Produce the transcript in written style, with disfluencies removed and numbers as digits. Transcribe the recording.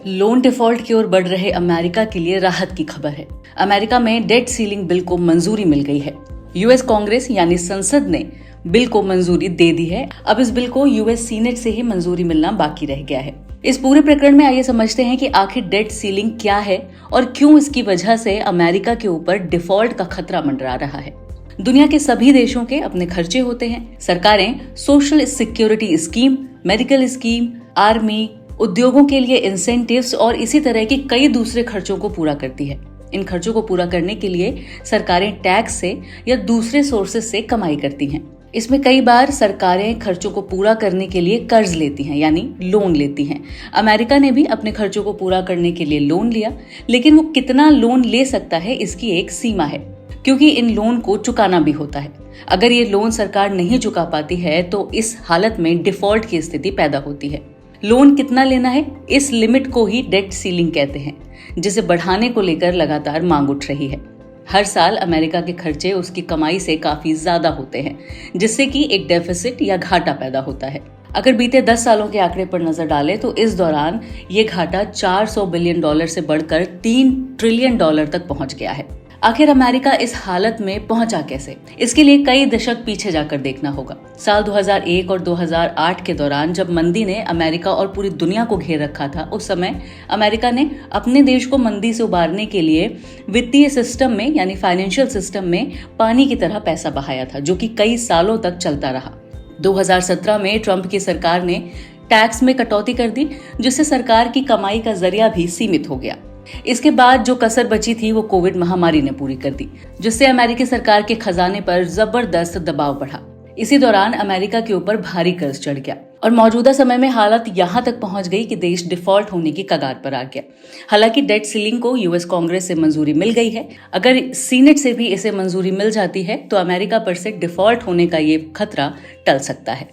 Loan default की ओर बढ़ रहे अमेरिका के लिए राहत की खबर है। अमेरिका में डेट सीलिंग बिल को मंजूरी मिल गई है। यूएस कांग्रेस यानी संसद ने बिल को मंजूरी दे दी है। अब इस बिल को यूएस सीनेट से ही मंजूरी मिलना बाकी रह गया है। इस पूरे प्रकरण में आइए समझते हैं कि आखिर डेट सीलिंग क्या है और क्यों इसकी वजह से अमेरिका के ऊपर डिफॉल्ट का खतरा मंडरा रहा है। दुनिया के सभी देशों के अपने खर्चे होते हैं। सरकारें social security scheme, medical scheme, army, उद्योगों के लिए इंसेंटिव्स और इसी तरह के कई दूसरे खर्चों को पूरा करती है। इन खर्चों को पूरा करने के लिए सरकारें टैक्स से या दूसरे सोर्सेज से कमाई करती हैं। इसमें कई बार सरकारें खर्चों को पूरा करने के लिए कर्ज लेती हैं, यानी लोन लेती हैं। अमेरिका ने भी अपने खर्चों को पूरा करने के लिए लोन लिया, लेकिन वो कितना लोन ले सकता है इसकी एक सीमा है, क्योंकि इन लोन को चुकाना भी होता है। अगर ये लोन सरकार नहीं चुका पाती है तो इस हालत में डिफॉल्ट की स्थिति पैदा होती है। लोन कितना लेना है, इस लिमिट को ही डेट सीलिंग कहते हैं, जिसे बढ़ाने को लेकर लगातार मांग उठ रही है। हर साल अमेरिका के खर्चे उसकी कमाई से काफी ज्यादा होते हैं, जिससे कि एक डेफिसिट या घाटा पैदा होता है। अगर बीते 10 सालों के आंकड़े पर नजर डालें तो इस दौरान ये घाटा $400 बिलियन से बढ़कर $3 ट्रिलियन तक पहुंच गया है। आखिर अमेरिका इस हालत में पहुंचा कैसे? इसके लिए कई दशक पीछे जाकर देखना होगा। साल 2001 और 2008 के दौरान जब मंदी ने अमेरिका और पूरी दुनिया को घेर रखा था, उस समय अमेरिका ने अपने देश को मंदी से उबारने के लिए वित्तीय सिस्टम में यानी फाइनेंशियल सिस्टम में पानी की तरह पैसा बहाया था, जो कि कई सालों तक चलता रहा। 2017 में ट्रंप की सरकार ने टैक्स में कटौती कर दी, जिससे सरकार की कमाई का जरिया भी सीमित हो गया। इसके बाद जो कसर बची थी वो कोविड महामारी ने पूरी कर दी, जिससे अमेरिकी सरकार के खजाने पर जबरदस्त दबाव बढ़ा। इसी दौरान अमेरिका के ऊपर भारी कर्ज चढ़ गया और मौजूदा समय में हालत यहाँ तक पहुंच गई कि देश डिफॉल्ट होने की कगार पर आ गया। हालांकि डेट सीलिंग को यूएस कांग्रेस से मंजूरी मिल गई है। अगर सीनेट से भी इसे मंजूरी मिल जाती है तो अमेरिका पर से डिफॉल्ट होने का ये खतरा टल सकता है।